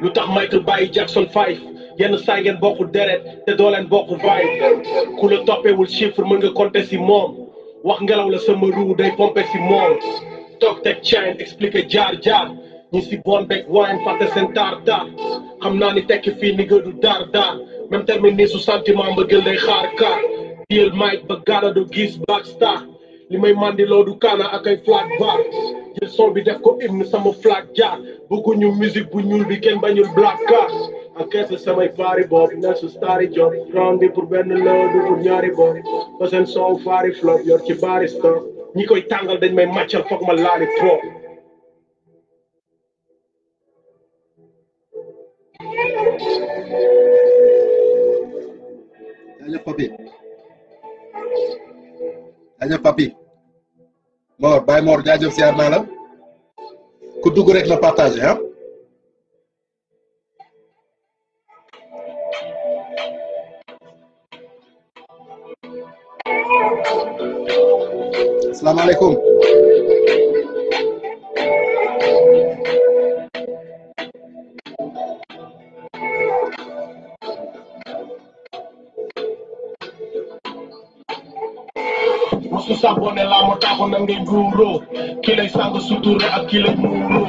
lu tax Michael bàyyi Jackson 5 yenn saa ngeen bokku deret te doo leen bokku vibe ku la toppewul chiffre mën nga compter si moom wax ngelaw la sama ruu day pomper si moom toog teg chain expliquer jaar ñi si bon beg wine fàtte seen taar xam naa ni tekki fii ni nga du daar même termine su sentiment mbëggeel day xaar kaar diel Mike ba gaana du gis Black Star li may mandiloo du kaana ak ay flag bar jël son bi def ko hymne sama flag jaar bëgguñu musique bu ñuul bi kenn bañul black car encaisse samay faari bopp ne su stari job round bi pour benn loo du pour ñaari bopp ba seen soow faari flop yor ci bari stock ñi koy tàngal dañ may màccal foog ma laali pro jaajëf papi jaajëf papi Mor Baye Mor jaajëf siyaar naa la ku dugg rek na partagé ah asalaamaaleykum musu sabone la mo taxo na ngay guuroo ki lay sang sutura ak ki lay muuroo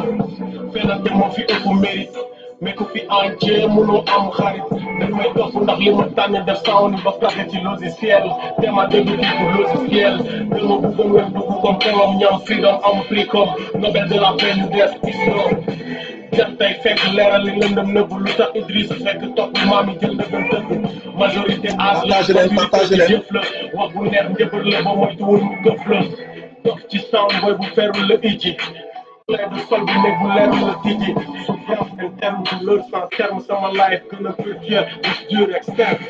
fenante moo fi ëpp mérite mais ku fi entier mënoo am xarit dañ may topp ndax li ma tànn def sound ba placé ci logiciel tema début pour logiciel dal ma bëggoon web dugg comme xewam ñam freedom am prix comme Nobel de la paix ñu des histoire jam tey fekk leeral li lëndëm nëbb lu tax Idriss fekk topp maam yi jël ndëgëm tëgg majorité âge la jëf la wax bu neex njëbër la ba moytuwul mu gëf la dox ci sound boy bu ferul la iji leer bu sol bu nekk bu leer la tijji souffrance interne douleur sans terme sama life gën a virtuel plus dur externe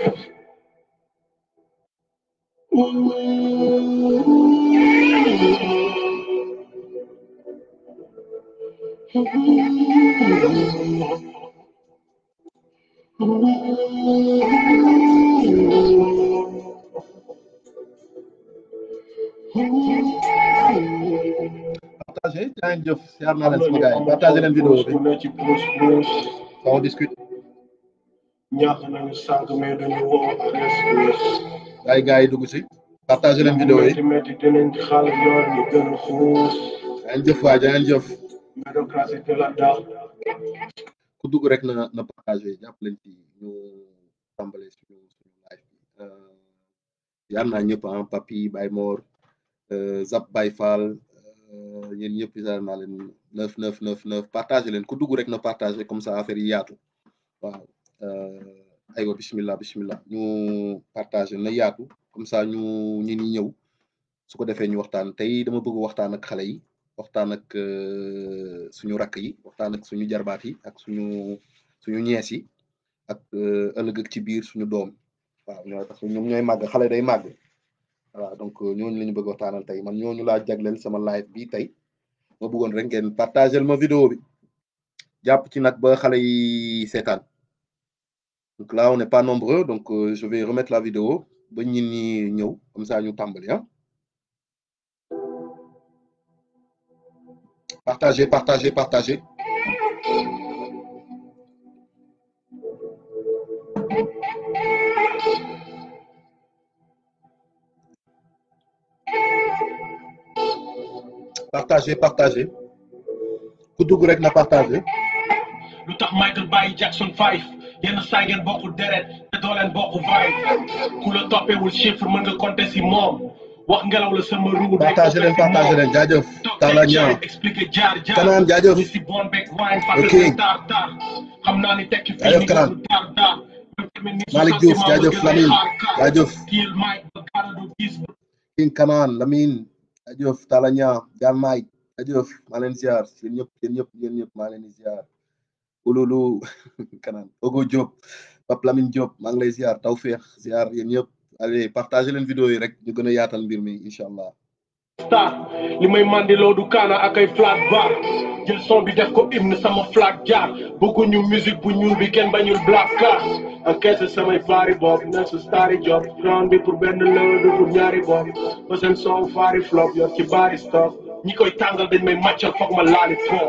partagé jaa ngeen jëf siyaar naa leen sama gars yi partagé leen vidéo bi on discute ñaax nañu sànq mais dañu woo ay gars yi dugg si partagé leen vidéo yi métti dinañ xaal yoon ñu gën a xuus jaa ngeen jëf waay jaa ngeen jëf méritocratie de la daax ku dugg rek na partagé jàpp leen ci ñu tàmbale suñu live bi yaar naa ñëpp ah Papi Baye Mor Zap Baye Fall yéen ñëpp yaar naa leen 9 partagé leen ku dugg rek na partagé comme ça affaire yi yaatu waaw aywa bismillah ñu partagé na yaatu comme ça ñu ñi ñëw su ko defee ñu waxtaan tey dama bëgg waxtaan ak xale yi waxtaan ak suñu rakk yi waxtaan ak suñu jarbaat yi ak suñu ñees yi ak ëllëg ak ci biir suñu doom waaw ñooy tax ñoom ñooy màgg xale day màgg voilà donc ñooñu la ñu bëgg waxtaanal tey man ñooñu laa jagleel sama live bi tey ma bëggoon rek ngeen partagel ma vidéo bi jàpp ci nag ba xale yi seetaan donc là on n'est pas nombreux donc je vais remettre la vidéo ba ñin ñi ñëw comme ça ñu tàmbali ah partagez partagez ku dugg rek na partagé lu tax Michael bàyyi Jackson 5 yenn saa ngeen bokku deret te doo leen bokku vibe ku la toppewul chiffre mën nga compter si moom wax ngelaw la sama ruu partagé leen jaajëf Talla Niang expliquer jaar Kanaan jaajëf ñi si bon beg wine fàtte tar xam naa ni tekki fii ni nga du dar Malick Diouf jaajëf Lamine jaajëf King Kanaan Lamine jaajëf Talla Niang Jan Mike jaajëf maa leen ziar yéen ñëpp maa leen ziar ululu Kanaan Ogo Diop Pape Lamine Diop maa ngi lay ziar Tawfeex ziar yéen ñëpp allez partagé leen vidéo yi rek ñu gën a yaatal mbir mi incha allah star li may mandiloo du kaana ak ay flag bar jël son bi def ko hymne sama flag jaar bëgguñu musique bu ñuul bi kenn bañul black car encaisse samay faari bopp ne su stari job round bi pour benn loo du pour ñaari bopp ba seen soow faari flop yor ci bari stock ñi koy tàngal dañ may màccal foog ma laali foo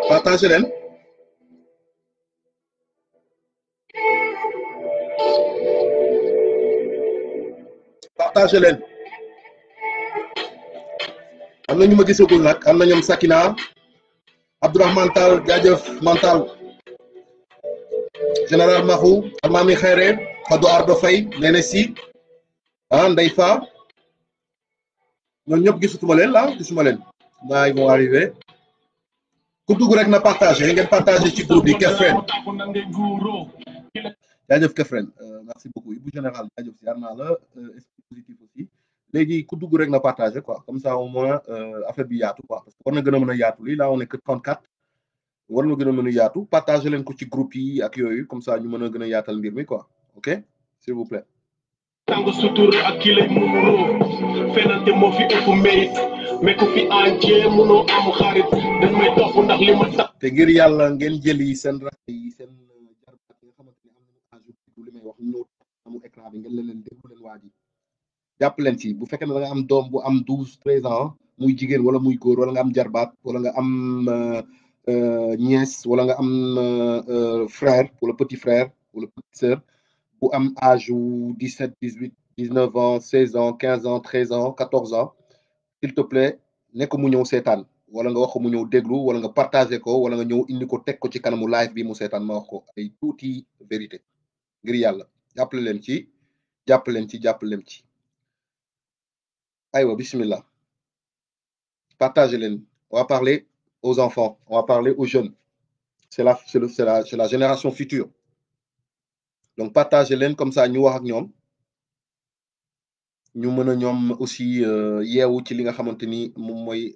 partagé leen partagé leen am na ñu ma gisagul nag am na ñoom Sakina Abdourahmane Tall jaajëf Mantal général Mahou Almami Xayre Fadou Ardo Faye Nene Si Ndey Fa ñoom ñëpp gisutuma leen la gisuma leen ils vont arriver ku dugg rek na partagé ngeen partagé ci groupe bi Kefren jaajëf Kefren merci beaucoup Ibou général jaajëf si yar naa la esprit positif aussi léegi ku dugg rek na partagé quoi comme ça au moins affaire bi yaatu quoi parce que war na gën a mën a yaatu lii là on est que 34 war na gën a mën a yaatu partagé leen ko ci groupe yi ak yooyu comme ça ñu mën a gën a yaatal mbir mi quoi ok s'il vous plaît tàng sutur ak ki lay muuroo fenante moo fi ëpp mérite mais ku fi entier mënoo am xarit dañ may topp ndax li ma tax te ngir yàlla ngeen jëli seen rakk yi seen jarbaat yi nga xamante ni am nañu âge li may wax ñëw amu écran bi ngeen leen déglu leen waa ji jàpp leen ci bu fekkee ne da nga am doom bu am 12 13 ans muy jigéen wala muy góor wala nga am jarbaat wala nga am nièce wala nga am frère wala petit frère wala petite sœur bu am âge wu 17 18 19 ans 16 ans 15 ans 13 ans 14 ans s'il te plaît ne ko mu ñëw seetaan wala nga wax ko mu ñëw déglu wala nga partagé ko wala nga ñëw indi ko teg ko ci kanamu live bi mu seetaan ma wax ko ay tuuti vérité ngir yàlla jàppale leen ci jàppale leen ci jàppale leen ci aywa bismillah partagez leen on va parler aux enfants on va parler aux jeunes c'est la génération future donc partagez leen comme ça ñu wax ak ñoom ñu mën a ñoom aussi yeewu ci li nga xamante ni moom mooy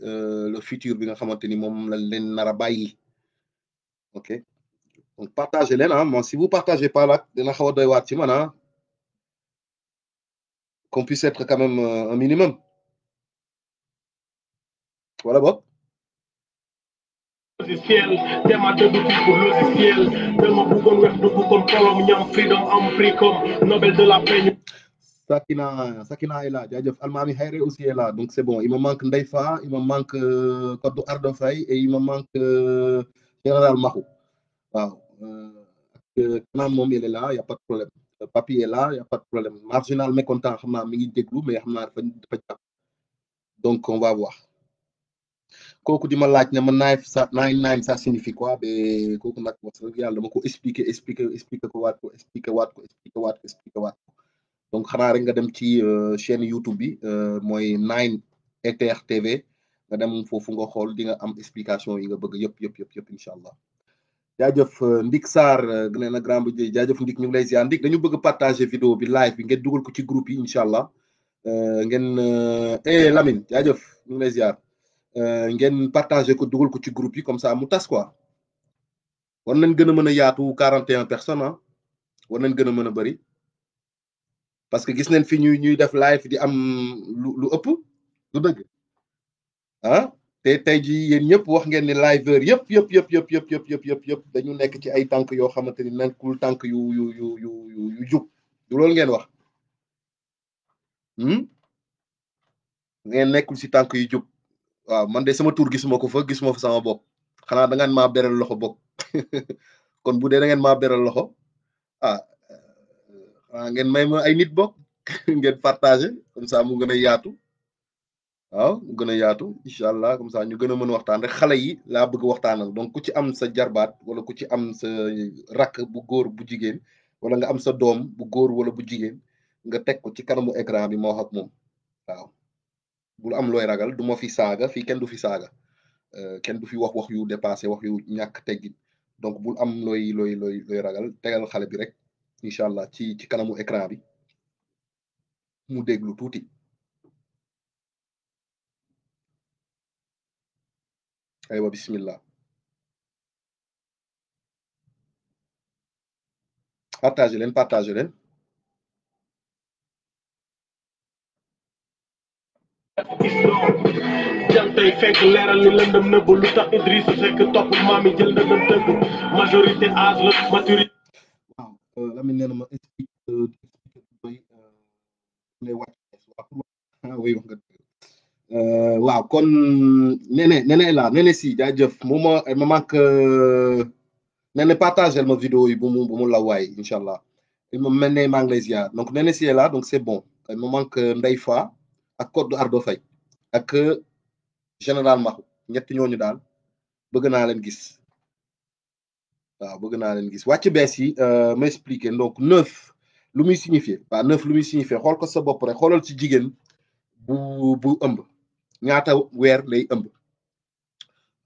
le futur bi nga xamante ni moom lañ leen nar a bàyyi ok donc partagez leen ah moi si vous partagez pas là dina xaw a doy waat ci man ah qu'on puisse être quand même un minimum voilà bopp logiciel dema dëgg fi pour logiciel dama bëggoon wex dugg comme kolom ñam freedom am prix comme Nobel de la paix Sakina est là jaajëf Almami Xayre aussi est là donc c'est bon il me manque Ndey Fa il me manque Kodou Ardo Faye et il me manque général Mahou waaw kanam moom il est là y a pas de problème Papi est là y a pas de problème marginal mécontent xam naa mi ngi déglu mais xam naa dafa jàpp donc on va voir kooku di ma laaj ne ma nine ça signifie quoi ba kooku nag wax dëgg yàlla dama ko expliquer ko waat ko donc xanaa rek nga dem ci chaîne YouTube bi mooy 9ETR TV nga dem foofu nga xool di nga am explication yi nga bëgg yëpp incha allah jaajëf Ndik Sarr nee na grand bi jaajëf Ndik ñu ngi lay ziar Ndik dañu bëgg partager vidéo bi live bi ngeen dugal ko ci groupe yi incha allah ngeen Lamine jaajëf ñu ngi lay ziar ngeen partager ko dugal ko ci groupe yi comme ça mu tas quoi war nañ gën a mën a yaatu 41 personnes ah war nañ gën a mën a bëri parce que gis nañ fi ñuy def live di am lu ëpp lu dëgg ah te tey jii yéen ñëpp wax ngeen ni liveur yëpp dañu nekk ci ay tànk yoo xamante ni nekkul tànk yu jub du loolu ngeen wax ngeen nekkul si tànk yu jub waaw man de sama tur gisuma ko fa gisuma fa sama bopp xanaa da ngeen maa beral loxo bopp kon bu dee da ngeen maa beral loxo ngeen may ma ay nit bokk ngeen partagé comme ça mu gën a yaatu waaw mu gën a yaatu incha allah comme ça ñu gën a mën waxtaan rek xale yi laa bëgg waxtaanal donc ku ci am sa jarbaat wala ku ci am sa rakk bu góor bu jigéen wala nga am sa doom bu góor wala bu jigéen nga teg ko ci kanamu écran bi ma wax ak moom waaw bul am looy ragal du ma fi saaga fii kenn du fi saaga kenn du fi wax yu dépassé wax yu ñàkk teggin donc bul am looy ragal tegal xale bi rek incha allah ci kanamu écran bi mu déglu tuuti aywa bismillah partagé leen jantay fekk leeral ni lëndëm nëbb lu tax Idrissa Seck toppul maam yi jël ndëndëm dëgg majorité âge la maturité. waaw Lamine nee na ma explique doy lay wàcc oui wax nga waaw kon nene si jaajëf ma manque nene partagel ma vidéo yi bu mu la waay incha allah il ma mel ne maa ngi lay ziar donc nene si est là donc c'est bon il me manque Ndeye Fa ak Code Ardo Faye ak général Mahou ñett ñooñu daal bëgg naa leen gis waaw bëgg naa leen gis wàcc bees yi ma expliqué donc 9 lu muy signifié waaw 9 lu muy signifié xool ko sa bopp rek xoolal ci jigéen bu ëmb ñaata weer lay ëmb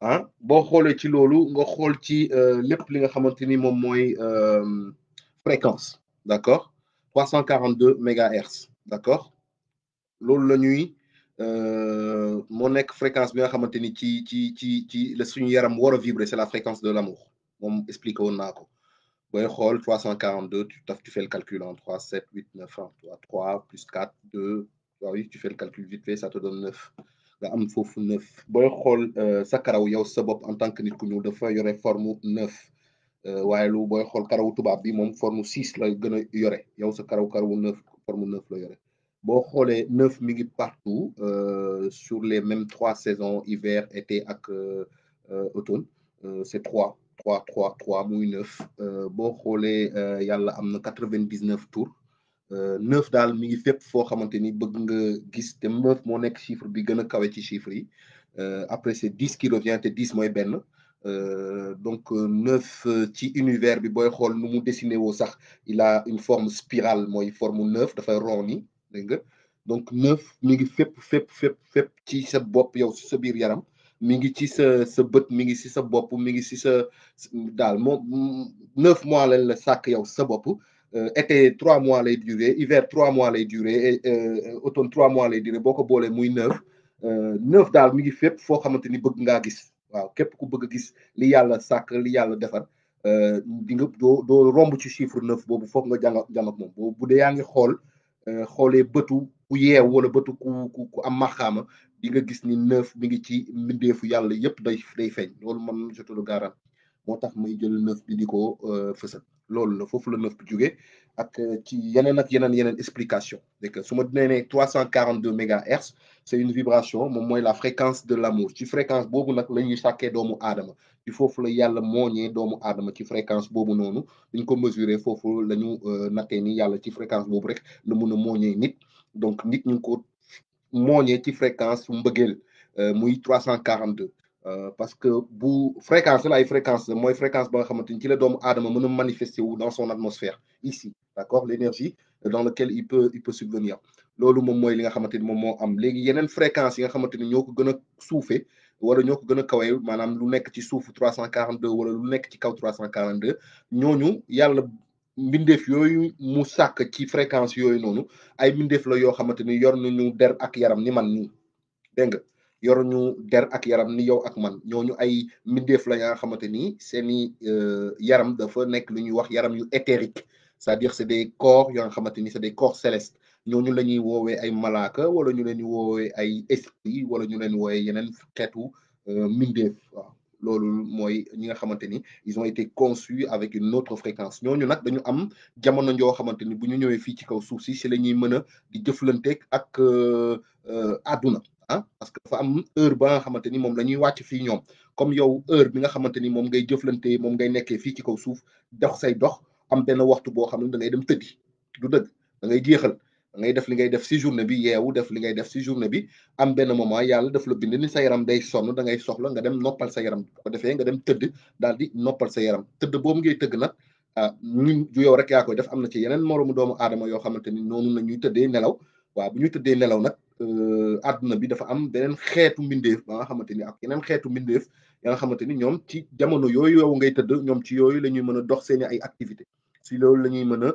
ah boo xoolee ci loolu nga xool ci lépp li nga xamante ni moom mooy fréquence d'accord 342 mégahertz d'accord loolu la ñuy moo nekk fréquence bi nga xamante ni ci la suñu yaram war a vibrer c'est la fréquence de l'amour moom expliqué woon naa ko booy xool 342 tu fais le calcul en 3 7 8 9 1 3 plus 4 2 oui tu fais le calcul vite fait ça te donne 9 nga am foofu 9 booy xool sa karaw yow sa bopp en tant que nit ku ñuul dafa yore forme 9 waaye lu booy xool karawu tubaab bi moom forme 6 la gën a yore yow sa karawu 9 forme 9 la yore boo xoolee 9 mi ngi partout sur les mêmes 3 saisons hiver été ak automne c'est 3 muy 9 boo xoolee yàlla am na 99 tours 9 daal mi ngi fépp foo xamante ni bëgg nga gis te 9 moo nekk chiffre bi gën a kawe ci chiffre yi après c'est 10 qui revient te 10 mooy benn donc 9 ci univers bi booy xool nu mu dessiné woo sax il a une forme spirale mooy forme 9 dafay rond ni dégg nga donc 9 mi ngi fépp ci sa bopp yow ci sa biir yaram mi ngi ci sa bët mi ngi ci sa bopp mi ngi ci sa daal moom 9 mois lañ la sàkk yow sa bopp été 3 mois lay durer hiver 3 mois lay durer automne 3 mois lay durer boo ko boolee muy 9 daal mi ngi fépp foo xamante ni bëgg ngaa gis waaw képp ku bëgg a gis li yàlla sàkk li yàlla defar di nga doo romb ci chiffre 9 boobu foog nga jàng ak moom boobu bu dee yaa ngi xoolee bëtu ku yeew wala bëtu ku am maxaama di nga gis ni 9 mi ngi ci mbindeefu yàlla yëpp day feeñ loolu man je te le garantis moo tax may jël 9 bi di ko fësal loolu la foofu la 9 bi jógee ak ci yeneen explication c'est que su ma nee 342 mégahertz c'est une vibration moom mooy la fréquence de l'amour ci fréquence boobu nag la ñuy sàkkee doomu aadama ci foofu la yàlla mooñee doomu aadama ci fréquence boobu noonu dañ ko mesurer foofu la ñu nattee ni yàlla ci fréquence boobu rek la mun a mooñee nit donc nit ñu ngi ko mooñee ci fréquence su mbëggeel muy 342 parce que bu fréquence la ay fréquence mooy fréquence ba nga xamante ni ci la doomu aadama mën a manifester wu dans son atmosphère ici d'accord l'énergie dans laquelle il peut subvenir loolu moom mooy li nga xamante ni moom moo am léegi yeneen fréquence yi nga xamante ni ñoo ko gën a suufee wala ñoo ko gën a kawee maanaam lu nekk ci suufu 342 wala lu nekk ci kaw 342 ñooñu yàlla mbindeef yooyu mu sàkk ci fréquence yooyu noonu ay mbindeef la yoo xamante ni yor nañu der ak yaram ni man nii dégg nga yoruñu der ak yaram ni yow ak man ñooñu ay mbindeef la nga xamante ni seeni yaram dafa nekk lu ñuy wax yaram yu éthérique c'est-à-dire c'est des corps yoo nga xamante ni c'est des corps célestes ñooñu la ñuy woowee ay malaaka wala ñu leen di woowee ay esprit wala ñu leen woowee yeneen xeetu mbindeef waaw loolu mooy ñi nga xamante ni ils ont été conçus avec une autre fréquence ñooñu nag dañu am jamono joo xamante ni bu ñu ñëwee fii ci kaw suuf si la ñuy mën a di jëflanteeg ak àdduna parce que dafa am heure ba nga xamante ni moom la ñuy wàcc fii ñoom comme yow heure bi nga xamante ni moom ngay jëflante moom ngay nekkee fii ci kaw suuf dox say dox am benn waxtu boo xam ne da ngay dem tëddi du dëgg da ngay jeexal da ngay def li ngay def si journée bi yeewu def li ngay def si journée bi am benn moment yàlla daf la bind ni sa yaram day sonn da ngay soxla nga dem noppal sa yaram ko defee nga dem tëdd daal di noppal sa yaram tëdd boobu ngay tëgg nag ñun du yow rek yaa koy def am na ci yeneen moroomu doomu aadama yoo xamante ni noonu la ñuy tëddee nelaw waaw bu ñuy tëddee nelaw nag àdduna bi dafa am beneen xeetu mbindeef ba nga xamante ni ak yeneen xeetu mbindeef ya nga xamante ni ñoom ci jamono yooyu yow ngay tëdd ñoom ci yooyu la ñuy mën a dox seeni ay activité si loolu la ñuy mën a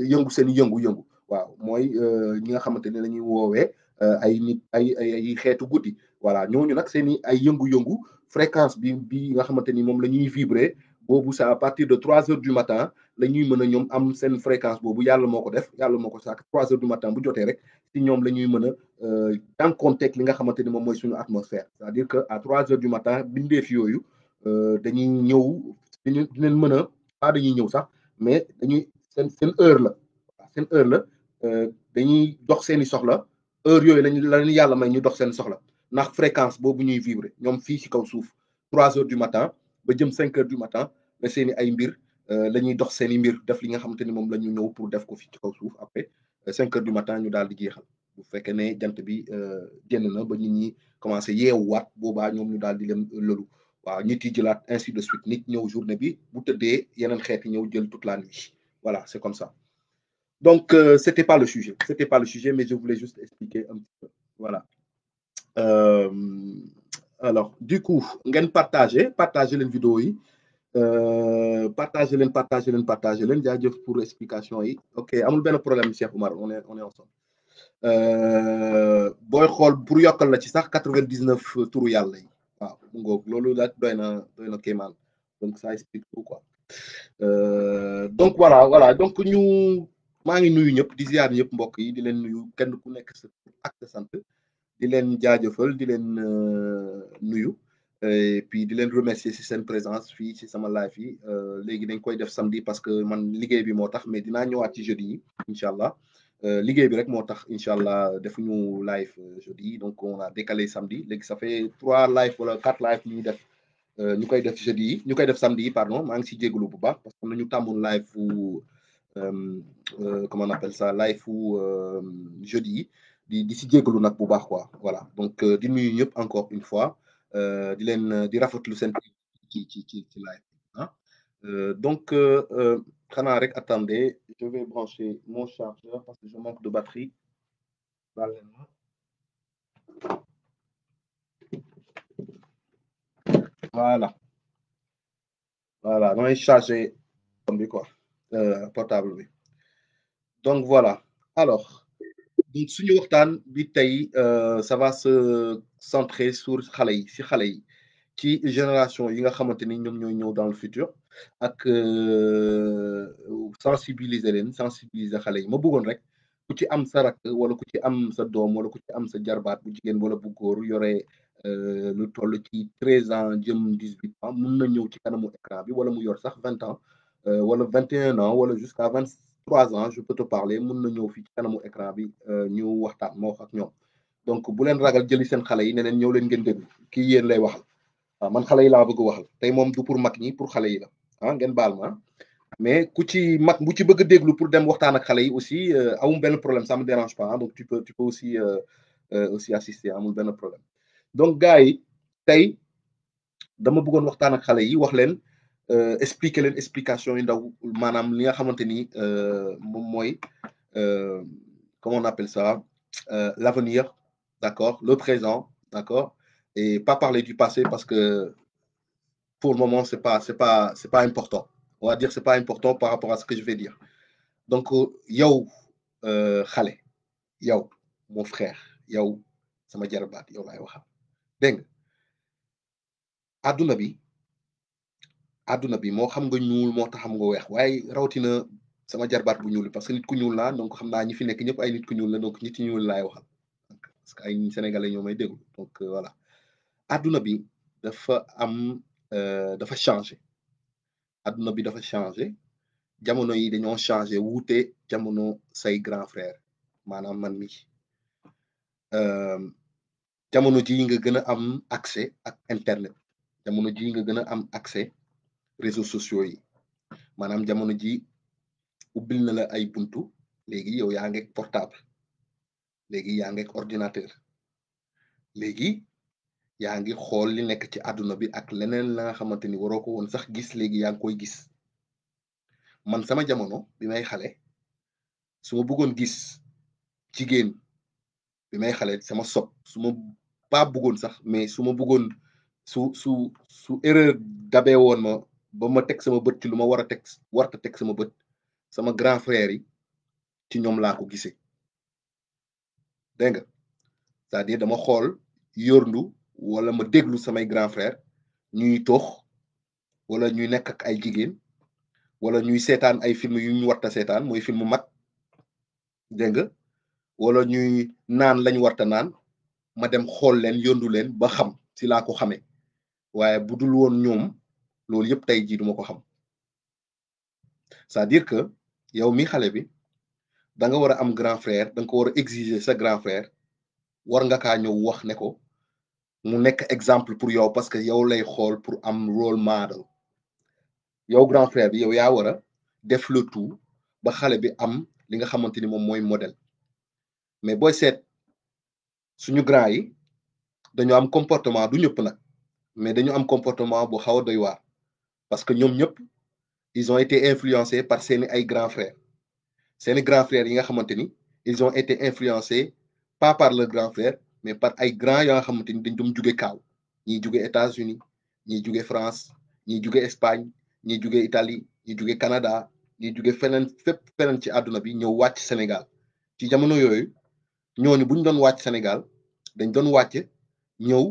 yëngu seen yëngu-yëngu waaw mooy ñi nga xamante ni la ñuy woowee ay nit ay xeetu guddi voilà ñooñu nag seeni ay yëngu-yëngu fréquence bi nga xamante ni moom la ñuy vibrer boobu c'est à partir de 3 heures du matin la ñuy mën a ñoom am seen fréquence boobu yàlla moo ko def yàlla moo ko sàkk 3 heures du matin bu jotee rek si ñoom la ñuy mën a jànkuwanteeg li nga xamante ni moom mooy suñu atmosphère c'est-à-dire que à 3 heures du matin bindeef yooyu dañuy ñëw dinañ mën a pas dañuy ñëw sax mais dañuy seen heure la seen heure la dañuy dox seeni soxla heure yooyu lañu yàlla may ñu dox seen soxla ndax fréquence boobu ñuy vivre ñoom fii ci kaw suuf 3 heures du matin ba jëm 5 heures du matin la seeni ay mbir la ñuy dox seeni mbir def li nga xamante ni moom la ñu ñëw pour def ko fii ci kaw suuf après 5 heures du matin ñu daal di jeexal bu fekkee ne jant bi génn na ba nit ñi commencé yeewuwaat boobaa ñoom ñu daal di leen lëlu waaw nit yi jëlaat ainsi de suite nit ñëw journée bi bu tëddee yeneen xeet yi ñëw jël toute la nuit voilà c'est comme ça donc c'était pas le sujet mais je voulais juste expliquer un petit peu voilà alors du coup ngeen partager leen vidéo yi partager leen jaajëf pour explication yi ok amul benn problème Cheikh Oumar on est ensemble booy xool pour yokkal la ci sax 99 turu yàlla yi waaw mu ngoog loolu la doy na kéemaan donc ça explique tout quoi donc voilà donc ñu maa ngi nuyu ñëpp di ziar ñëpp mbokk yi di leen nuyu kenn ku nekk sa ak sa sant di leen jaajëfal di leen nuyu et puis di leen remercier ci seen présence fii ci sama live yi léegi dañ koy def samedi parce que man liggéey bi moo tax mais dinaa ñëwaat ci jeudi yi incha allah liggéey bi rek moo tax incha allah defuñu live jeudi donc on a décalé samedi léegi ça fait 3 live wala 4 live ñuy def ñu koy def jeudi yi ñu koy def samedi yi pardon maa ngi ci jégalu bu baax parce que nañu tàmmoon live fu comment on appelle ça live fu jeudi yi di ci jégalu nag bu baax quoi voilà donc di nuyu ñëpp encore une fois di leen di rafetlu seen ci live ah donc xanaa rek attendez je vais brancher mon chargeur parce que je manque de batterie voilà damay charger bi quoi portable bi donc voilà alors donc suñu waxtaan bi tey ça va se centrer sur xale yi ci génération yi nga xamante ni ñoom ñooy ñëw dans le futur ak sensibiliser xale yi ma bëggoon rek ku ci am sa rakk wala ku ci am sa doom wala ku ci am sa jarbaat bu jigéen wala bu góor yore lu toll ci 13 ans jëm 18 ans mun na ñëw ci kanamu écran bi wala mu yor sax 20 ans wala 21 ans wala jusqu'à 23 ans je peux te parler mun na ñëw fii ci kanamu écran bi ñu waxtaan ma wax ak ñoom donc bu leen ragal jëli seen xale yi ne leen ñëw leen ngeen déglu kii yéen lay waxal waaw man xale yi laa bëgg waxal tey moom du pour mag ñi pour xale yi la ah ngeen baal ma mais ku ci mag bu ci bëgg a déglu pour dem waxtaan ak xale yi aussi amul benn problème ça me dérange pas donc tu peux aussi assister amul benn problème donc gars yi tey dama bëggoon waxtaan ak xale yi wax leen expliquer leen explication yu ndaw maanaam li nga xamante ni moom mooy comment on appelle ça l'avenir d'accord le présent d'accord et pas parler du passé parce que pour le moment c'est pas important on va dire c'est pas important par rapport à ce que je vais dire donc yow xale yow mon frère yow sama jarbaat yow laay waxal dégg nga àdduna bi moo xam nga ñuul moo tax xam nga weex waaye rawatina sama jarbaat bu ñuul parce que nit ku ñuul laa donc xam naa ñi fi nekk ñëpp ay nit ku ñuul la donc nit ñuul laay waxal parce que ay sénégalais ñoo may déglu donc voilà àdduna bi dafa am dafa changé àdduna bi dafa changé jamono yi dañoo changé wuute jamono say grand frère maanaam man mi jamono ji nga gën a am accès ak internet jamono ji nga gën a am accès réseaux sociaux yi maanaam jamono ji ubbil na la ay buntu léegi yow yaa ngeeg portable léegi yaa ngeeg ordinateur léegi yaa ngi xool li nekk ci àdduna bi ak leneen la nga xamante ni waroo ko woon sax gis léegi yaa ngi koy gis man sama jamono bi may xale su ma bëggoon gis jigéen bi may xale sama sob su ma pas bëggoon sax mais su ma bëggoon su erreur dabee woon ma ba ma teg sama bët ci lu ma warta teg sama bët sama grand frère yi ci ñoom laa ko gisee dégg nga c'est-à-dire dama xool yorndu wala ma déglu samay grand frère ñuy toox wala ñuy nekk ak ay jigéen wala ñuy seetaan ay film yu ñu warta seetaan mooy film mag dégg nga wala ñuy naan lañ warta naan ma dem xool leen yondu leen ba xam si laa ko xamee waaye bu dul woon ñoom loolu yëpp tey jii duma ko xam c'est-à-dire que yow mi xale bi da nga war a am grand frère da nga ko war a exiger sa grand frère war nga kaa ñëw wax ne ko mu nekk exemple pour yow parce que yow lay xool pour am role model yow grand frère bi yow yaa war a def le tout ba xale bi am li nga xamante ni moom mooy modèle mais booy seet suñu grand yi dañu am comportement du ñëpp nag mais dañu am comportement bu xaw a doy waar parce que ñoom ñëpp ils ont été influencés par seeni ay grands frères seeni grands frères yi nga xamante ni ils ont été influencés pas par leur grand frère mais par ay grands yoo nga xamante ni dañ doon jóge kaaw ñiy jóge États-Unis ñiy jóge France ñiy jóge Espagne ñiy jóge Italie ñiy jóge Canada ñiy jóge feneen fépp feneen ci àdduna bi ñëw wàcc Sénégal ci jamono yooyu ñooñu bu ñu doon wàcc Sénégal dañ doon wàcc ñëw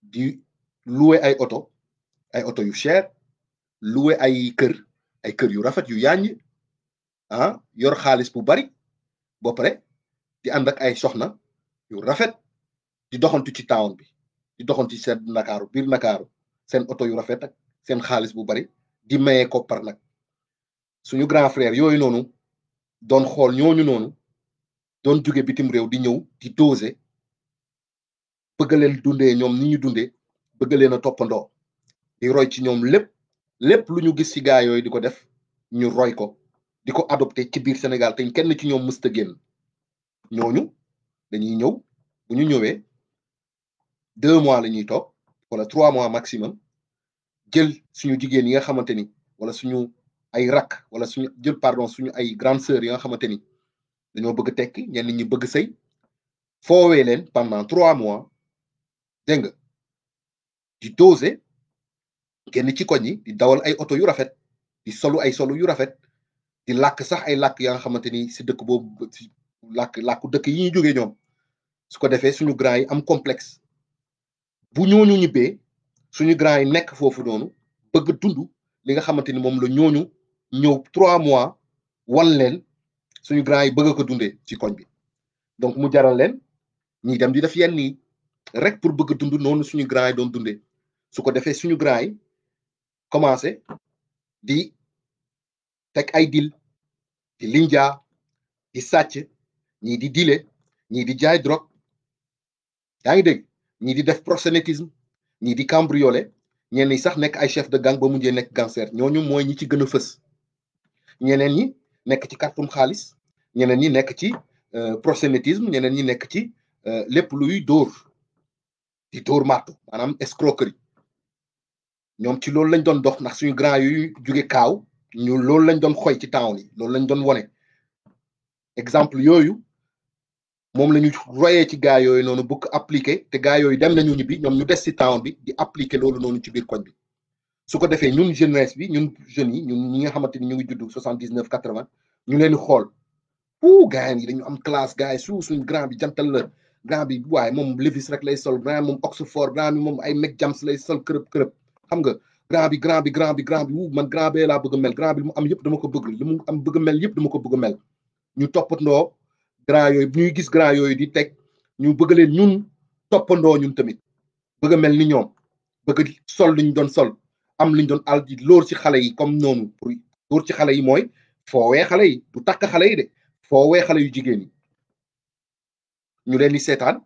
di louer ay oto yu cher louer ay kër yu rafet yu yàññ yor xaalis bu bari ba pare di ànd ak ay soxna yu rafet di doxantu ci town bi di doxantu ci seen Ndakaaru biir Ndakaaru seen oto yu rafet ak seen xaalis bu bari di mayee koppar nag suñu grand frère yooyu noonu doon xool ñooñu noonu doon jóge bitim réew di ñëw di doser bëgg leen dundee ñoom ni ñu dundee bëgg leen a toppandoo di roy ci ñoom lépp lu ñu gis ci gaa yooyu di ko def ñu roy ko di ko adopté ci biir Sénégal te kenn ci ñoom mësta génn ñooñu dañuy ñëw bu ñu ñëwee 2 mois la ñuy toog wala 3 mois maximum jël suñu jigéen yi nga xamante ni wala suñu ay rakk wala suñu ay grande sœur yi nga xamante ni dañoo bëgg tekki ñenn ñi bëgg sëy foowee leen pendant 3 mois dégg nga di doser génn ci koñ yi di dawal ay oto yu rafet di solu ay solu yu rafet di làkk sax ay làkk ya nga xamante ni si dëkk boobu si làkku dëkk yi ñuy jógee ñoom su ko defee suñu grand yi am complexe bu ñooñu ñibbee suñu grand yi nekk foofu noonu bëgg dund li nga xamante ni moom la ñooñu ñëw 3 mois wan leen suñu grand yi bëgg ko dundee ci koñ bi donc mu jaral leen ñi dem di def yenn yi rek pour bëgg dund noonu suñu grand yi doon dundee su ko defee suñu grand yi commencé di teg ay dil di linjaa di sàcc ñii di dile ñii di jaay drogue yaa ngi dégg ñii di def proxénétisme ñii di cambriolé ñenn ñi sax nekk ay chef de gang ba mujjee nekk gangster ñooñu mooy ñi ci gën a fës ñeneen ñi nekk ci kàttum xaalis ñeneen ñi nekk ci proxénétisme ñeneen ñi nekk ci lépp luy dóor di dóor martu maanaam escroquerie ñoom ci loolu lañ doon dox ndax suñu grand yu jóge kaaw ñu loolu lañ doon xoy ci town yi loolu lañ doon wone exemple yooyu moom la ñu royee ci gaa yooyu noonu bu ko appliqué te gaa yooyu dem nañu ñibbi ñoom ñu des ci town bi di appliqué loolu noonu ci biir koñ bi su ko defee ñun jeunesse bi ñun jeunes yi ñun ñi nga xamante ni ñu ngi judd 79 80 ñu leen di xool gaa yi dañu am classe gaa yi suñu grand bi jantal la grand bi waaye moom Levi's rek lay sol grand moom Oxford grand bi moom ay McJams lay sol kërëb xam nga grand bi man grand bee laa bëgg a mel grand bi lu mu am yëpp dama ko bëgg lu mu am bëgg a mel yëpp dama ko bëgg a mel ñu toppandoo grand yooyu ñuy gis grand yooyu di teg ñu bëgg leen ñun toppandoo ñun tamit bëgg a mel ni ñoom bëgg sol liñ doon sol am liñ doon al di lóor ci xale yi comme noonu pour lóor ci xale yi mooy foowee xale yi du takk xale yi de foowee xale yu jigéen yi ñu leen di seetaan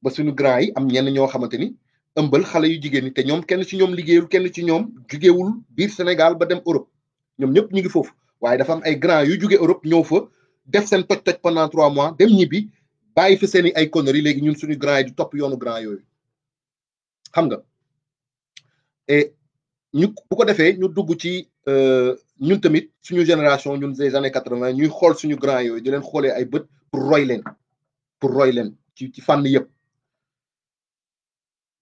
ba suñu grand yi am ñenn ñoo xamante ni ëmbal xale yu jigéen ñi te ñoom kenn ci ñoom liggéeyul kenn ci ñoom jugewul biir Sénégal ba dem Europe ñoom ñëpp ñu ngi foofu waaye dafa am ay grand yu jóge Europe ñëw fa def seen toj-toj pendant 3 mois dem ñibbi bàyyi fi seeni ay conneries léegi ñun suñu grand yi di topp yoonu grand yooyu xam nga et ñu bu ko defee ñu dugg ci ñun tamit suñu génération ñun des années 80 ñuy xool suñu grand yooyu di leen xoolee ay bët pour roy leen ci fànn yëpp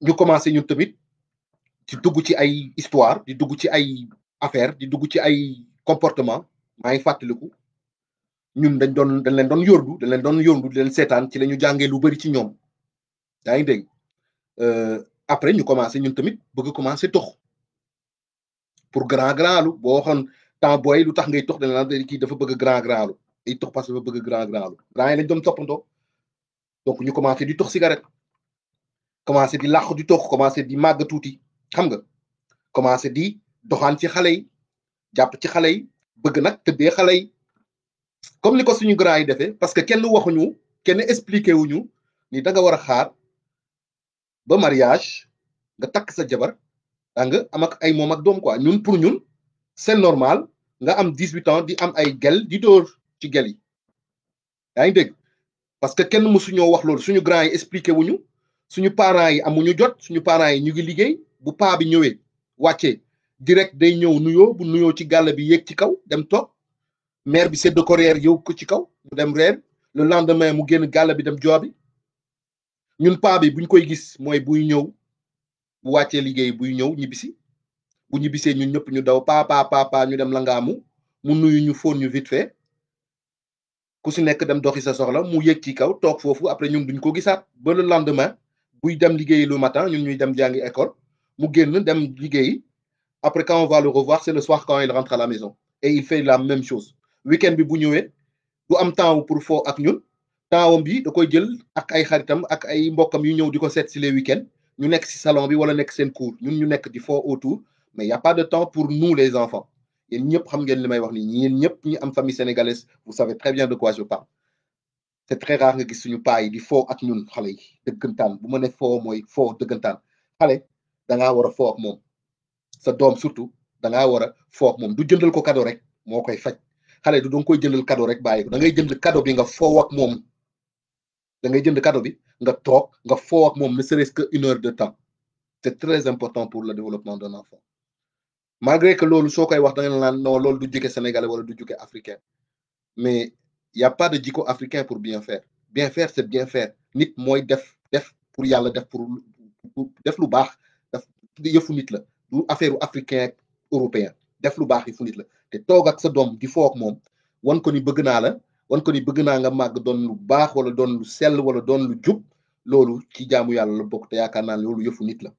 ñu commencé ñun tamit di dugg ci ay histoire di dugg ci ay affaire di dugg ci ay comportement maa ngi fàttaliku ñun dañ leen doon yóordu di leen seetaan ci la ñu jàngee lu bari ci ñoom yaa ngi dégg après ñu commencé ñun tamit bëgg commencé tox pour grand lu boo waxoon temps booy lu tax ngay tox dana naan kii dafa bëgg grand lu day tox parce que dafa bëgg grand lu grand yi lañ doon toppandoo donc ñu commencé di tox cigarette commencé di làqu di tox commencé di màgg tuuti xam nga commencé di doxaan ci xale yi jàpp ci xale yi bëgg nag tëddee xale yi comme ni ko suñu grand yi defee parce que kenn waxuñu kenn expliqué wuñu ni da nga war a xaar ba mariage nga takk sa jabar da nga am ak ay moom ak doom quoi ñun pour ñun c'est normal nga am 18 ans di am ay gel di dóor ci gel yi yaa ngi dégg parce que kenn mësuñoo wax loolu suñu grand yi expliqué wuñu suñu parents yi amuñu jot suñu parents yi ñu ngi liggéey bu paa bi ñëwee wàccee direct day ñëw nuyoo bu nuyoo ci gàll bi yéeg ci kaw dem toog mère bi sedd ko reer yow ko ci kaw mu dem reer le lendemain mu génn gàll bi dem joobi ñun paa bi buñ koy gis mooy buy ñëw bu wàccee liggéey buy ñëw ñibbisi bu ñibbisee ñun ñëpp ñu daw paa ñu dem langaamu mu nuyu ñu fóon ñu vite fait ku si nekk dem doxi sa soxla mu yéeg ci kaw toog foofu après ñun duñ ko gisaat ba le lendemain buy dem liggéeyi le matin ñun ñuy dem jàngi école mu génn dem liggéeyi après quand on va le revoir c'est le soir quand il rentre à la maison et il fait la même chose week-end bi bu ñëwee du am temps pour foo ak ñun temps bi da koy jël ak ay xaritam ak ay mbokkam yu ñëw di ko seet si les week-ends ñu nekk si salon bi wala nekk seen cours ñun ñu nekk di foo autour mais y a pas de temps pour nous les enfants yéen ñëpp xam ngeen li may wax ni yéen ñëpp ñi am famille sénégalaise vous savez très bien de quoi je parle c'est très rare nga gis suñu paa yi di foo ak ñun xale yi dëggantaan bu ma ne foo mooy foo dëggantaan xale da ngaa war a foo ak moom sa doom surtout da ngaa war a foo ak moom du jëndal ko cadeau rek moo koy faj xale du danga koy jëndal cadeau rek bàyyi ko da ngay jënd cadeau bi nga foo ak moom da ngay jënd cadeau bi nga toog nga foo ak moom ne serait-ce que 1 heure de temps c'est très important pour le développement d'un enfant malgré que loolu soo koy wax da nga naan non loolu du jóge sénégalais wala du jóge africain mais y a pas de jikko africain pour bien faire c'est bien faire nit mooy def pour yàlla def pour def lu baax def yëfu nit la du affaire africain européen def lu baax yëfu nit la te toog ak sa doom di foo ak moom wan ko ni bëgg naa la wan ko ni bëgg naa nga màgg doon lu baax wala doon lu sell wala doon lu jub loolu ci jaamu yàlla la bokk te yaakaar naa loolu yëfu nit la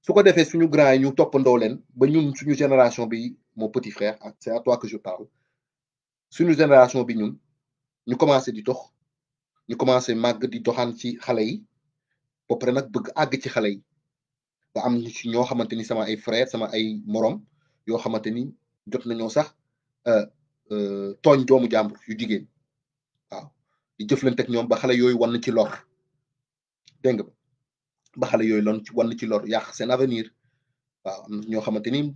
su ko defee suñu grand yi ñu toppandoo leen ba ñun suñu génération bi mon petit frère c'est à toi que je parle suñu génération bi ñun ñu commencé di dox ñu commencé màgg di doxaan ci xale yi ba pare nag bëgg àgg ci xale yi ba am ci ñoo xamante ni sama ay frère sama ay morom yoo xamante ni jot nañoo sax tooñ doomu jàmbur yu jigéen waaw di jëflante ak ñoom ba xale yooyu wan ci lor dégg nga ba xale yooyu wan ci lor yàq seen avenir waaw am ñoo xamante ni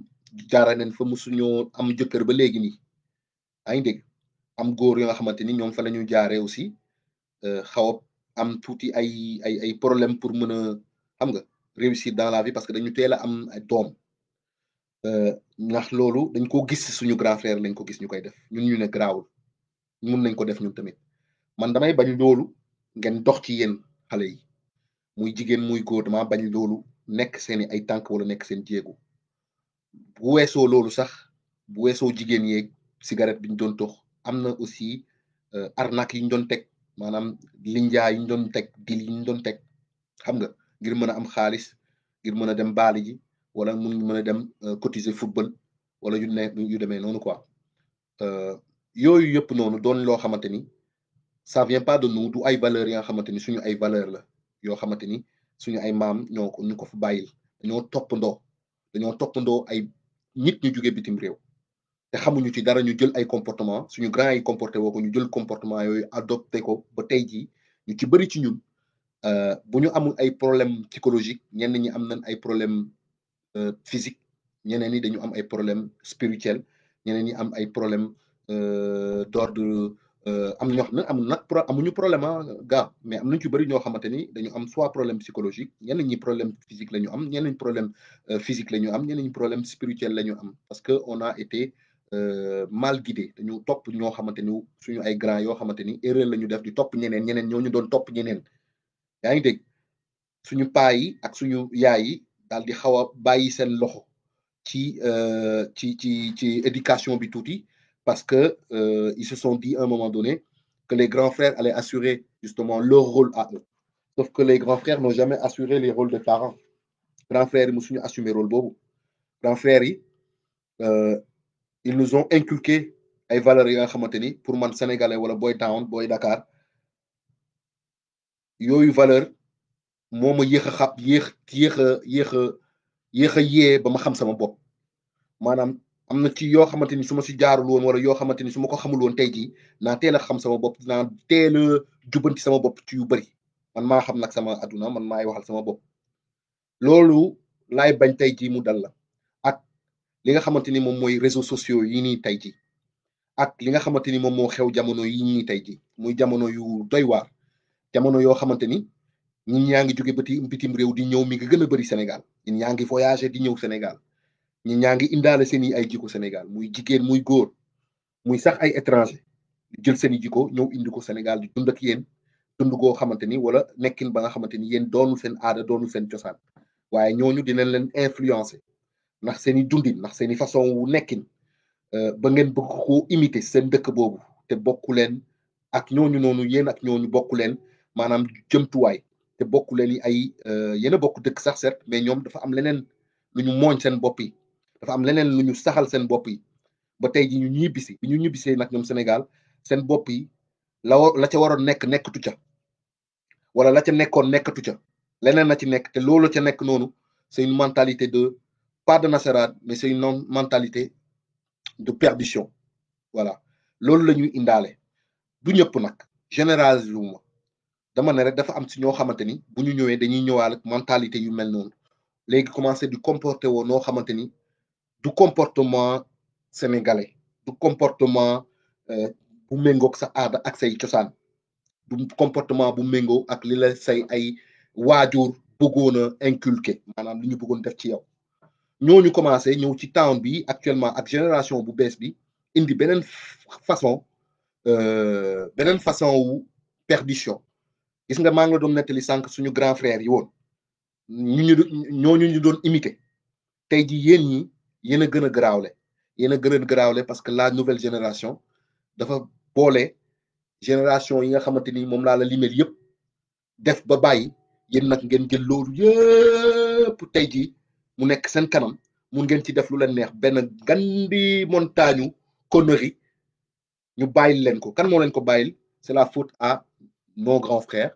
jaara nañ fa musuñoo am jëkkër ba léegi nii yaa ngi dégg am góor yoo nga xamante ni ñoom fa la ñu jaaree aussi xaw a am tuuti ay problème pour mën a xam nga réussir dans la vie parce que dañu teel a am ay doom ndax loolu dañ ko gis suñu grand frère lañ ko gis ñu koy def ñun ñu ne garaawul mun nañ ko def ñun tamit man damay bañ loolu ngeen dox ci yéen xale yi muy jigéen muy góor dama bañ loolu nekk seeni ay tànk wala nekk seen jéego bu weesoo loolu sax bu weesoo jigéen yeeg cigarette bi ñu doon tox am na aussi arnaque yi ñu doon teg maanaam linjaa yi ñu doon teg dil yi ñu doon teg xam nga ngir mën a am xaalis ngir mën a dem baali ji wala mun mën a dem cotiser football wala yu demee noonu quoi yooyu yëpp noonu doon loo xamante ni ça vient pas de nous du ay valeurs yi nga xamante ni suñu ay valeurs la yoo xamante ni suñu ay maam ñu ko fa bàyyil dañoo toppandoo ay nit ñu jóge bitim réew te xamuñu ci dara ñu jël ay comportement suñu grand yi comporté woo ko ñu jël comportement yooyu adopté ko ba tey jii ñu ci bëri ci ñun bu ñu amul ay problème psychologique ñenn ñi am nañ ay problème physique ñeneen ñi dañu am ay problème spirituel ñeneen ñi am ay problème d'ordre am ñoo xam ne amuñu problème gars mais am nañ ci bëri ñoo xamante ni dañu am soit problème psychologique ñenn ñi problème physique la ñu am ñeneen problème physique la ñu am ñeneen ñi problème spirituel la ñu am parce que on a été mal guidé dañu topp ñoo xamante ni suñu ay grand yoo xamante ni erreur la ñu def di topp ñeneen ñoo ñu doon topp ñeneen yaa ngi dégg suñu paa yi ak suñu yaay yi daal di xaw a bàyyi seen loxo ci éducation bi tuuti parce que ils se sont dit à un moment donné que les grands frères allaient assurer justement leur rôle à eux sauf que les grands frères n'ont jamais assuré les rôles de parents grands frères yi musuñu assumer rôle boobu grands frères yi ils nous ont inculqué ay valeurs yi nga xamante ni pour man sénégalais wala boy town boy Dakar yooyu valeur moo ma yéex a xam yéex a yee ba ma xam sama bopp maanaam am na ci yoo xamante ni su ma si jaarul woon wala yoo xamante ni su ma ko xamul woon tey jii naa teel a xam sama bopp dinaa teel a jubbanti sama bopp ci yu bëri man maa xam nag sama aduna man maay waxal sama bopp loolu laay bañ tey jii mu dal la ak li nga xamante ni moom mooy réseaux sociaux yi nii tey jii ak li nga xamante ni moom moo xew jamono yi nii tey jii muy jamono yu doy waar jamono yoo xamante ni ñun ñaa ngi jóge bitim réew di ñëw mi ngi gën a bëri Sénégal ñun ñaa ngi voyagé di ñëw Sénégal ñun ñaa ngi indaale seen i ay jikko Sénégal muy jigéen muy góor muy sax ay étranger di jël seen i jikko ñëw indi ko Sénégal di dund ak yéen dund goo xamante ni wala nekkin ba nga xamante ni yéen doonu seen aada doonu seen cosaan waaye ñooñu dinañ leen influencer ndax seen i dundin ndax seen i façon wu nekkin ba ngeen bëgg ko imiter seen dëkk boobu te bokku leen ak ñooñu noonu yéen ak ñooñu bokku leen maanaam jëmtuwaay te bokku leen yi ay yéen a bokk dëkk sax certes mais ñoom dafa am leneen lu ñu mooñ seen bopp yi dafa am leneen lu ñu saxal seen bopp yi ba tey ji ñu ñibbisi bi ñu ñibbisee nag ñoom Sénégal seen bopp yi la ca waroon nekk nekkatu ca wala la ca nekkoon nekkatu ca leneen na ci nekk te loolu ca nekk noonu c'est une mentalité de pas de nasaraan mais c'est une mentalité de perdition voilà loolu la ñuy indaale du ñëpp nag général yu ma dama ne rek dafa am ci ñoo xamante ni bu ñu ñëwee dañuy ñëwaal ak mentalité yu mel noonu léegi commencé di comporter woo noo xamante ni du comportement sénégalais du comportement bu méngoog sa aada ak say cosaan du comportement bu méngoo ak li la say ay waajur bëggoon a inculquer maanaam li ñu bëggoon def ci yow ñooñu commencé ñëw ci town bi actuellement ak génération bu bees bi indi beneen façon wu perdition gis nga maa ngi la doon nettali sànq suñu grand frère yi woon ñooñu ñu doon imiter tey ji yéen ñi yéen a gën a garaawle yéen a gën a garaawle parce que la nouvelle génération dafa boole génération yi nga xamante ni moom laa la limel yëpp def ba bàyyi yéen nag ngeen jël loolu yëpp tey ji mu nekk seen kanam mun ngeen ci def lu leen neex benn gandi montagne connerie ñu bàyyil leen ko kan moo leen ko bàyyil c'est la faute à nos grands frères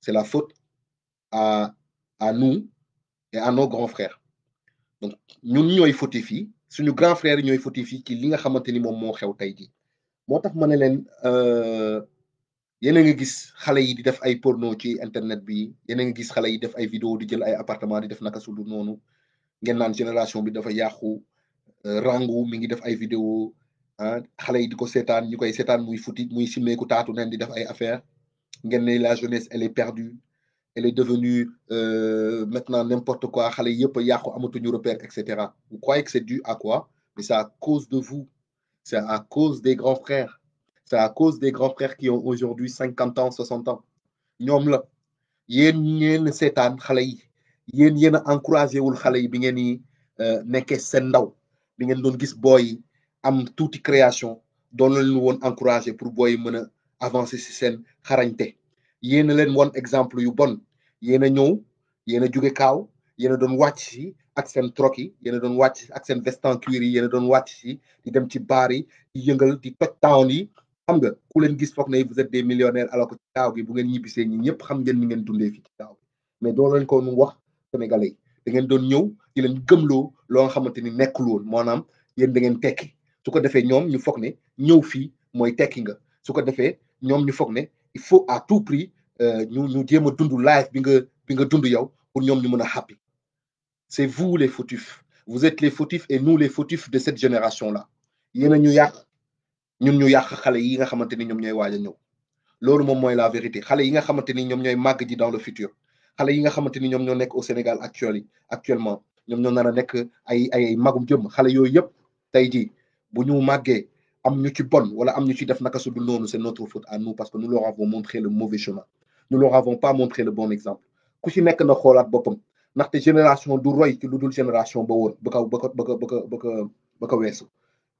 c'est la faute à nous et à nos grands frères donc ñun ñooy fautif yi suñu grand frère yi ñooy fautif yi ci li nga xamante ni moom moo xew tey ji moo tax ma ne leen yéen a nga gis xale yi di def ay porno ci internet bi yéen a nga gis xale yi def ay vidéo di jël ay appartement di def naka su dul noonu ngeen naan génération bi dafa yàqu rangu mi ngi def ay vidéo xale yi di ko seetaan ñu koy seetaan muy futi muy simmeeku taatu neen di def ay affaire ngeen ne la jeunesse elle est perdue elle est devenue maintenant n'importe quoi xale yi yëpp a yàqu amatuñu repère et cetera vous croyez que c'est dû à quoi mais c'est à cause de vous c'est à cause des grands frères c'est à cause des grands frères qui ont aujourd'hui 50 ans 60 ans ñoom la yéen ngeen seetaan xale yi yéen a encouragé wul xale yi bi ngeen ni nekkee seen ndaw bi ngeen doon gis booy yi am tuuti création doon leen woon encouragé pour booy yi mën a avancer ci seen xarañte yéen a leen woon exemple yu bon yéen a ñëw yéen a jóge kaaw yéen a doon wàcc ci ak seen troc yi yéen a doon wàcc ak seen veste en cuir yi yéen a doon wàcc ci di dem ci baar yi di yëngal di toj town yi xam nga ku leen gis foog ne vous êtes des millionnaires alors que ci kaaw gi bu ngeen ñibbisee ñi ñëpp xam ngeen ni ngeen dundee fii ci kaaw gi mais doo leen ko wax sénégalais yi da ngeen doon ñëw di leen gëmloo loo nga xamante ni nekkul woon maanaam yéen da ngeen tekki su ko defee ñoom ñu foog ne ñëw fii mooy tekki nga su ko defee ñoom ñu foog ne il faut à tout prix ñu jéem a dund life bi nga dund yow pour ñoom ñu mën a happy c'est vous les fautifs vous êtes les fautifs et nous les fautifs de cette génération là yéen a ñu yàq ñun ñu yàq xale yi nga xamante ni ñoom ñooy waaj a ñëw loolu moom mooy la vérité xale yi nga xamante ni ñoom ñooy màgg ji dans le futur xale yi nga xamante ni ñoom ñoo nekk au Sénégal actuellement ñoom ñoo nar a nekk ay magum jëm xale yooyu yëpp tey jii bu ñu màggee am ñu ci bon wala am ñu ci def naka su dul noonu c'est notre faute à nous parce que nous leur avons montré le mauvais chemin nous leur avons pas montré le bon exemple ku ci nekk na xoolaat boppam ndaxte génération du roy ci lu dul génération ba woon ba ko weesu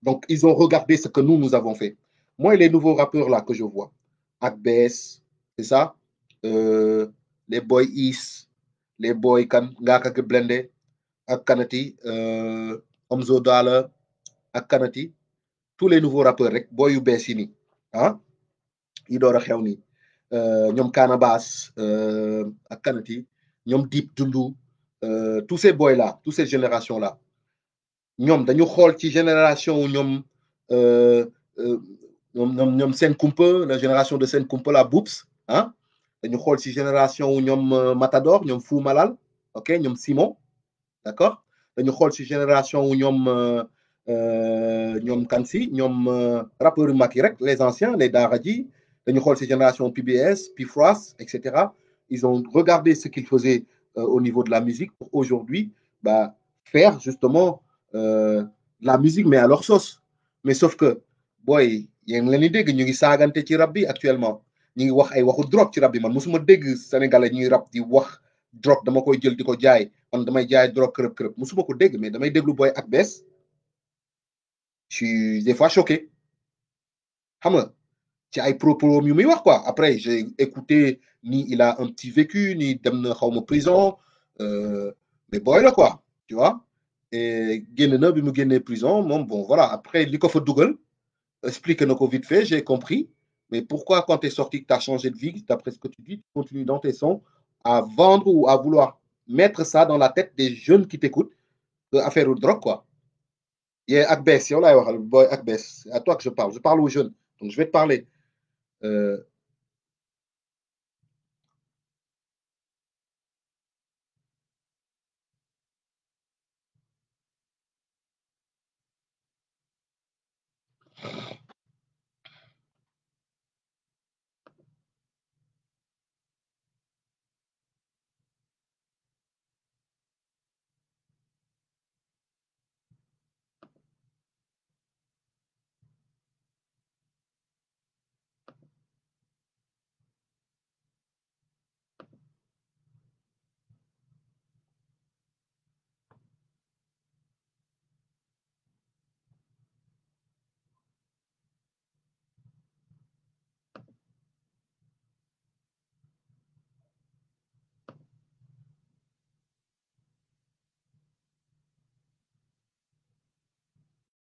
donc ils ont regardé ce que nous avons fait moi les nouveaux rappeurs là que je vois ak BS c'est ça les boy Is les boy kan Ngaaka Blindé ak kanati Omzo Dollar ak kanati tous les nouveaux rappeurs rek boy yu bees yi nii ah yi door a xew nii ñoom Canabasse ak kanati ñoom Dip Doundou tous ces boys là toutes ces générations là ñoom dañu xool ci génération wu ñoom ñoom Sen Kumpa la génération de Sen Kumpa la Boops ah dañu xool ci génération wu ñoom Matador ñoom Fou Malal ok ñoom Simon d'accord dañu xool ci génération wu ñoom Kansi ñoom rappeurs yu mag yi rek les anciens les Daara J dañu xool ci génération PBS Pifras et cetera ils ont regardé ce qu'ils faisaient au niveau de la musique pour aujourd'hui bah faire justement la musique mais à leur sauce mais sauf que booy yéen leen di dégg ñu ngi saagante ci rap bi actuellement ñu ngi wax ay waxu drogue ci rap bi man mosuma dégg sénégalais ñuy rap di wax drogue dama koy jël di ko jaay man damay jaay drogue kërëb kërëb mosuma ko dégg mais damay déglu booy ak bees je suis des fois choqué xam nga ci ay propos yu muy wax quoi après j'ai écouté ni il a un petit vécu ni dem na xaw ma prison mais booy la quoi tu vois et génn na bi mu génnee prison moom bon voilà après li ko fa dugal explique na ko vite fait j'ai compris mais pourquoi quand tu es sorti que tu as changé de vie d'après ce que tu dis tu continues dans tes sons à vendre ou à vouloir mettre ça dans la tête des jeunes qui t'écoutent affaire de drogue quoi yee ak bees yow laay waxal booy ak bees à toi que je parle aux jeunes donc je vais te parler